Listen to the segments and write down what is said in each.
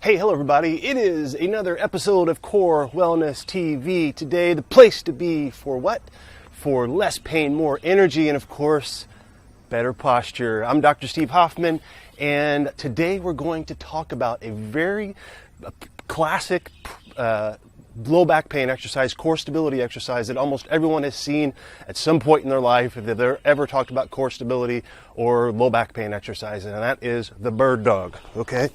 Hey, hello everybody. It is another episode of Core Wellness TV. Today, the place to be for what? For less pain, more energy, and of course, better posture. I'm Dr. Steve Hoffman, and today we're going to talk about a very classic low back pain exercise, core stability exercise that almost everyone has seen at some point in their life if they've ever talked about core stability or low back pain exercise, and that is the bird dog, okay?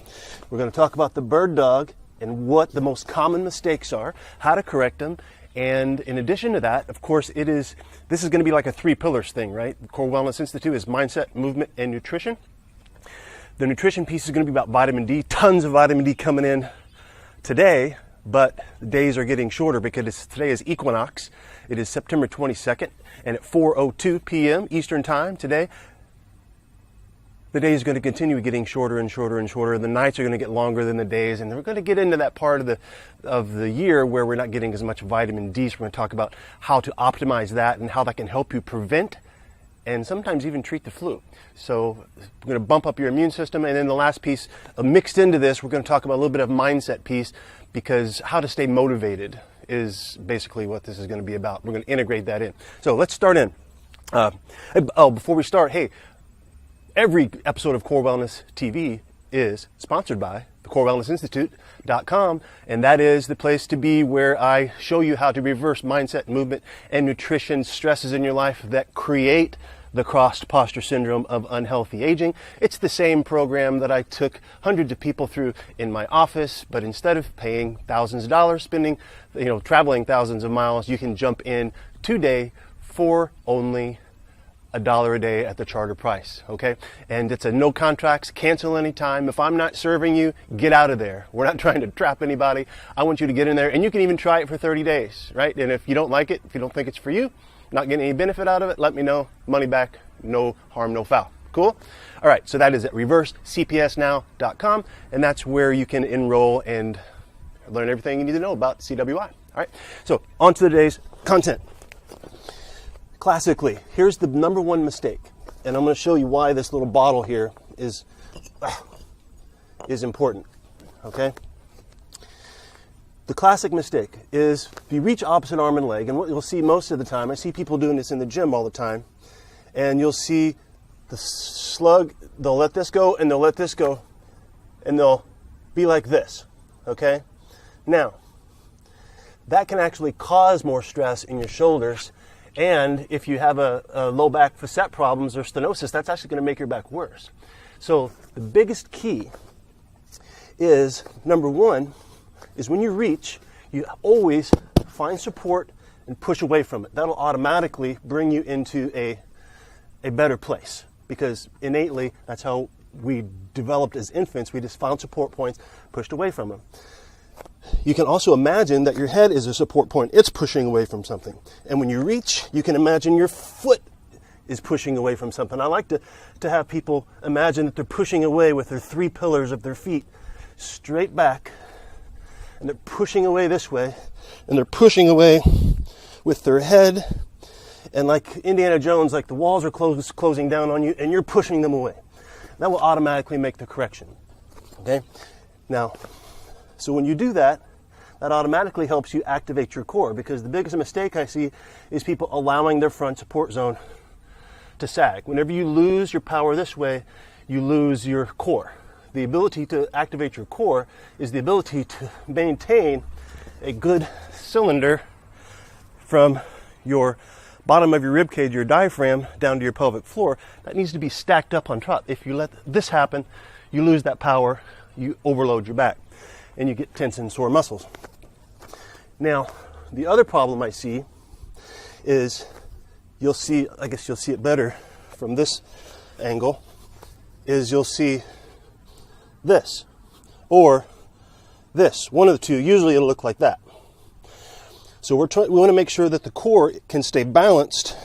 We're going to talk about the bird dog and what the most common mistakes are, how to correct them, and in addition to that, of course, this is going to be like a 3 pillars thing, right? The Core Wellness Institute is mindset, movement, and nutrition. The nutrition piece is going to be about vitamin D, tons of vitamin D coming in today, but the days are getting shorter because today is equinox. It is September 22nd, and at 4:02 p.m. Eastern Time today, the day is going to continue getting shorter and shorter and shorter. The nights are going to get longer than the days, and we're going to get into that part of the year where we're not getting as much vitamin D. So we're going to talk about how to optimize that and how that can help you prevent and sometimes even treat the flu. So we're going to bump up your immune system, and then the last piece mixed into this, we're going to talk about a little bit of mindset piece, because how to stay motivated is basically what this is going to be about. We're going to integrate that in. So let's start in. Before we start, hey, every episode of Core Wellness TV is sponsored by the CoreWellnessInstitute.com, and that is the place to be where I show you how to reverse mindset, movement, and nutrition stresses in your life that create the crossed posture syndrome of unhealthy aging. It's the same program that I took hundreds of people through in my office, but instead of paying thousands of dollars, traveling thousands of miles, you can jump in today for only $1 a day at the charter price, okay? And it's a no contracts, cancel anytime. If I'm not serving you, get out of there. We're not trying to trap anybody. I want you to get in there, and you can even try it for 30 days, right? And if you don't like it, if you don't think it's for you, not getting any benefit out of it, let me know. Money back, no harm, no foul. Cool? All right, so that is at reversecpsnow.com, and that's where you can enroll and learn everything you need to know about CWI. All right, so on to today's content. Classically, here's the number one mistake, and I'm going to show you why this little bottle here is important, okay? The classic mistake is if you reach opposite arm and leg, and what you'll see most of the time, I see people doing this in the gym all the time, and you'll see the slug, they'll let this go, and they'll let this go, and they'll be like this, okay? Now, that can actually cause more stress in your shoulders, and if you have a low back facet problems or stenosis, that's actually going to make your back worse. So the biggest key is, number one, is when you reach, you always find support and push away from it. That'll automatically bring you into a better place, because innately that's how we developed as infants. We just found support points, pushed away from them. You can also imagine that your head is a support point. It's pushing away from something. And when you reach, you can imagine your foot is pushing away from something. I like to have people imagine that they're pushing away with their 3 pillars of their feet straight back, and they're pushing away this way, and they're pushing away with their head, and like Indiana Jones, like the walls are closing down on you, and you're pushing them away. That will automatically make the correction, okay? Now, so when you do that, that automatically helps you activate your core, because the biggest mistake I see is people allowing their front support zone to sag. Whenever you lose your power this way, you lose your core. The ability to activate your core is the ability to maintain a good cylinder from your bottom of your rib cage, your diaphragm, down to your pelvic floor. That needs to be stacked up on top. If you let this happen, you lose that power, you overload your back, and you get tense and sore muscles. Now, the other problem I see is you'll see it better from this angle, is you'll see this, or this, one of the two. Usually it'll look like that. So we want to make sure that the core can stay balanced.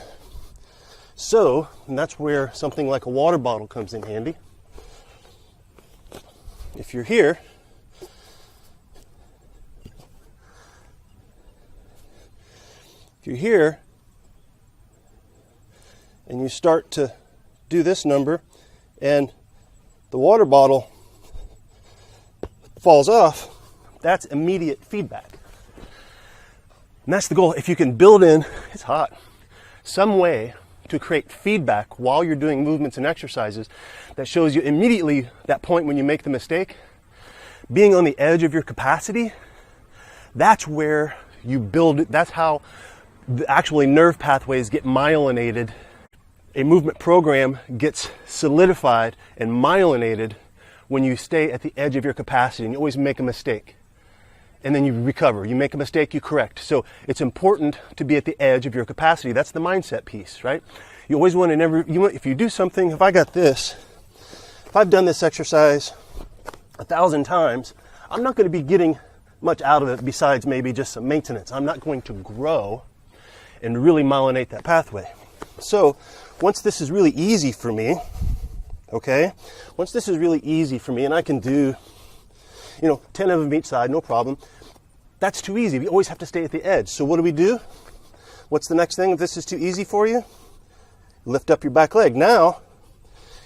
So, and that's where something like a water bottle comes in handy. If you're here, and you start to do this number, and the water bottle falls off, that's immediate feedback. And that's the goal. If you can build in, it's hot, some way to create feedback while you're doing movements and exercises that shows you immediately that point when you make the mistake, being on the edge of your capacity, that's where you build it. That's how actually nerve pathways get myelinated. A movement program gets solidified and myelinated when you stay at the edge of your capacity and you always make a mistake. And then you recover. You make a mistake, you correct. So it's important to be at the edge of your capacity. That's the mindset piece, right? You always want to if you do something, if I've done this exercise 1,000 times, I'm not going to be getting much out of it besides maybe just some maintenance. I'm not going to grow and really myelinate that pathway. So once this is really easy for me, okay? Once this is really easy for me and I can do 10 of them each side, no problem. That's too easy. We always have to stay at the edge. So what do? What's the next thing if this is too easy for you? Lift up your back leg. Now,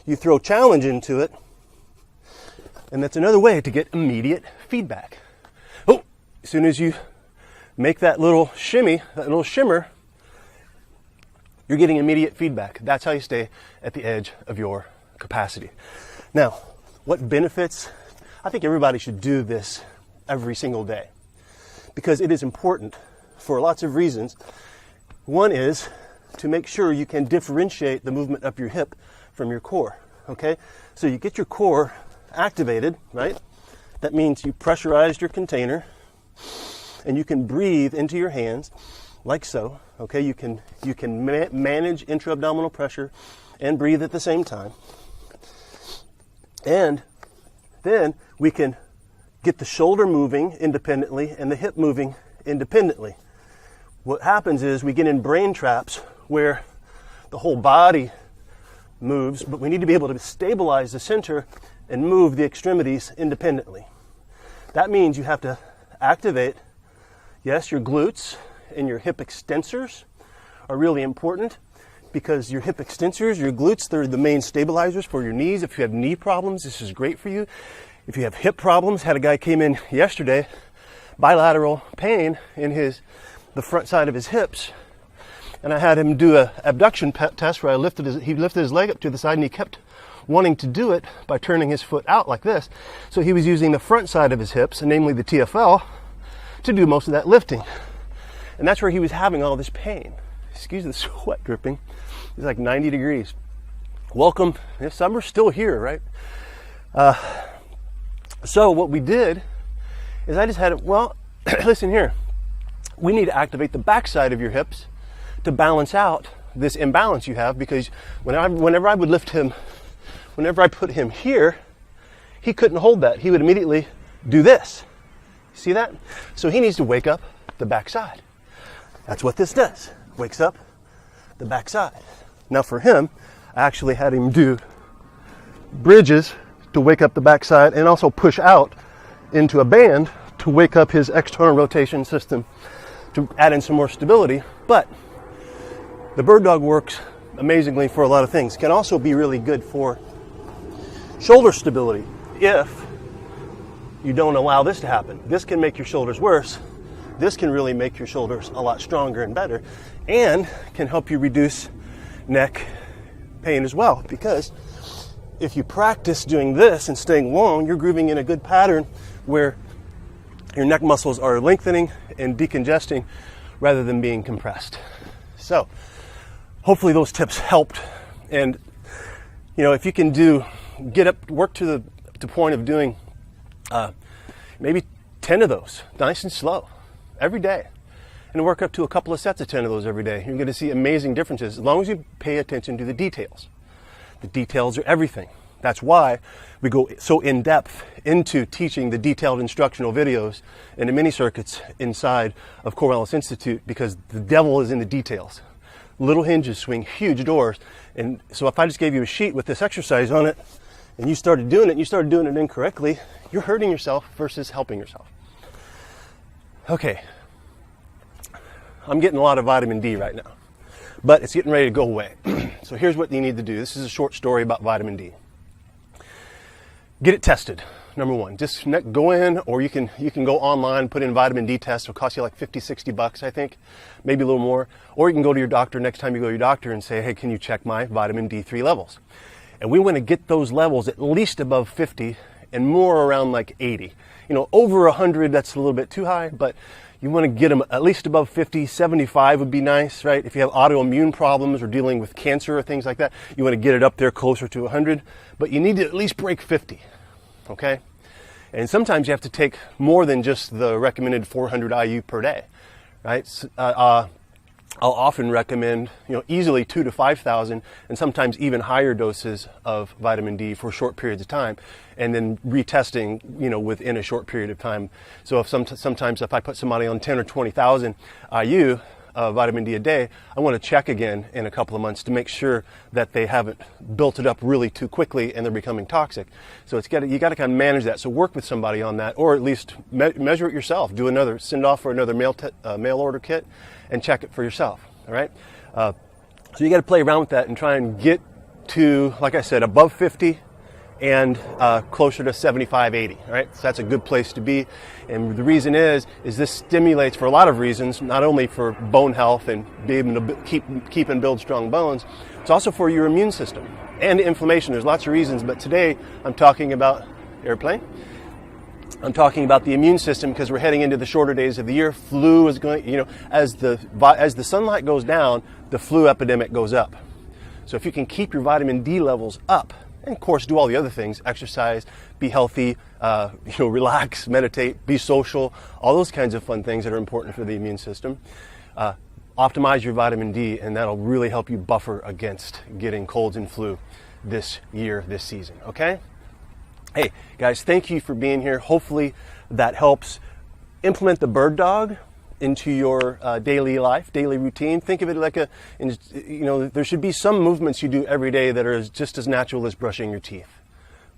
you throw challenge into it, and that's another way to get immediate feedback. Oh, as soon as you make that little shimmy, that little shimmer, you're getting immediate feedback. That's how you stay at the edge of your capacity. Now, what benefits? I think everybody should do this every single day because it is important for lots of reasons. One is to make sure you can differentiate the movement of your hip from your core, okay? So you get your core activated, right? That means you pressurized your container and you can breathe into your hands like so, okay? You can manage intra-abdominal pressure and breathe at the same time. And then we can get the shoulder moving independently and the hip moving independently. What happens is we get in brain traps where the whole body moves, but we need to be able to stabilize the center and move the extremities independently. That means you have to activate, yes, your glutes and your hip extensors are really important because your hip extensors, your glutes, they're the main stabilizers for your knees. If you have knee problems, this is great for you. If you have hip problems, had a guy came in yesterday, bilateral pain in the front side of his hips, and I had him do a abduction test where he lifted his leg up to the side and he kept wanting to do it by turning his foot out like this. So he was using the front side of his hips, and namely the TFL, to do most of that lifting. And that's where he was having all this pain. Excuse the sweat dripping. It's like 90 degrees. Welcome. Summer's still here, right? So what we did is I just had it, listen here. We need to activate the backside of your hips to balance out this imbalance you have, because whenever I would lift him, whenever I put him here, he couldn't hold that. He would immediately do this. See that? So he needs to wake up the backside. That's what this does. Wakes up the backside. Now for him, I actually had him do bridges to wake up the backside and also push out into a band to wake up his external rotation system to add in some more stability. But the bird dog works amazingly for a lot of things. It can also be really good for shoulder stability if you don't allow this to happen. This can make your shoulders worse. This can really make your shoulders a lot stronger and better, and can help you reduce neck pain as well, because if you practice doing this and staying long, you're grooving in a good pattern where your neck muscles are lengthening and decongesting rather than being compressed. So hopefully those tips helped. And if you can work to the point of doing maybe 10 of those, nice and slow, every day, and work up to a couple of sets of 10 of those every day, you're going to see amazing differences as long as you pay attention to the details. The details are everything. That's why we go so in depth into teaching the detailed instructional videos and the mini circuits inside of Core Wellness Institute, because the devil is in the details. Little hinges swing huge doors. And so if I just gave you a sheet with this exercise on it and you started doing it incorrectly, you're hurting yourself versus helping yourself. Okay. I'm getting a lot of vitamin D right now, but it's getting ready to go away. So here's what you need to do. This is a short story about vitamin D. Get it tested. number one. Just go in, or you can go online, put in vitamin D test. It'll cost you like $50-$60, I think, maybe a little more. Or you can go to your doctor next time you go to your doctor and say, hey, can you check my vitamin D3 levels? And we want to get those levels at least above 50 and more around like 80. Over 100, that's a little bit too high, but you want to get them at least above 50. 75 would be nice, right? If you have autoimmune problems or dealing with cancer or things like that, you want to get it up there closer to 100, but you need to at least break 50, okay? And sometimes you have to take more than just the recommended 400 IU per day, right? I'll often recommend, easily 2,000 to 5,000 and sometimes even higher doses of vitamin D for short periods of time, and then retesting, within a short period of time. So if sometimes if I put somebody on 10 or 20,000 IU vitamin D a day, I want to check again in a couple of months to make sure that they haven't built it up really too quickly and they're becoming toxic. So you got to kind of manage that. So work with somebody on that, or at least measure it yourself. Send off for another mail order kit and check it for yourself. All right. So you got to play around with that and try and get to, like I said, above 50 and closer to 75, 80. All right. So that's a good place to be. And the reason is this stimulates for a lot of reasons, not only for bone health and being able to keep and build strong bones, it's also for your immune system and inflammation. There's lots of reasons, but today I'm talking about I'm talking about the immune system because we're heading into the shorter days of the year. Flu is going, as the sunlight goes down, the flu epidemic goes up. So if you can keep your vitamin D levels up, and of course do all the other things, exercise, be healthy, relax, meditate, be social, all those kinds of fun things that are important for the immune system, optimize your vitamin D, and that'll really help you buffer against getting colds and flu this season, okay? Hey, guys, thank you for being here. Hopefully that helps. Implement the bird dog into your daily life, daily routine. Think of it like there should be some movements you do every day that are just as natural as brushing your teeth.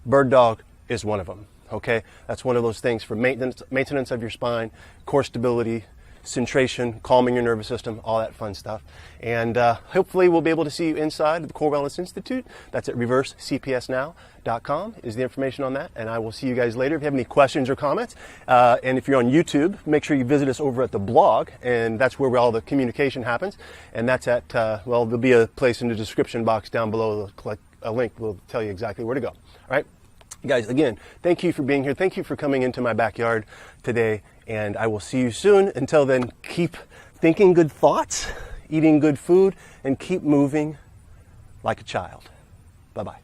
Bird dog is one of them, okay? That's one of those things for maintenance of your spine, core stability, centration, calming your nervous system, all that fun stuff. And hopefully we'll be able to see you inside the Core Wellness Institute. That's at reversecpsnow.com is the information on that. And I will see you guys later. If you have any questions or comments, and if you're on YouTube, make sure you visit us over at the blog, and that's where all the communication happens. And that's at, there'll be a place in the description box down below. Click a link will tell you exactly where to go. All right? Guys, again, thank you for being here. Thank you for coming into my backyard today, and I will see you soon. Until then, keep thinking good thoughts, eating good food, and keep moving like a child. Bye-bye.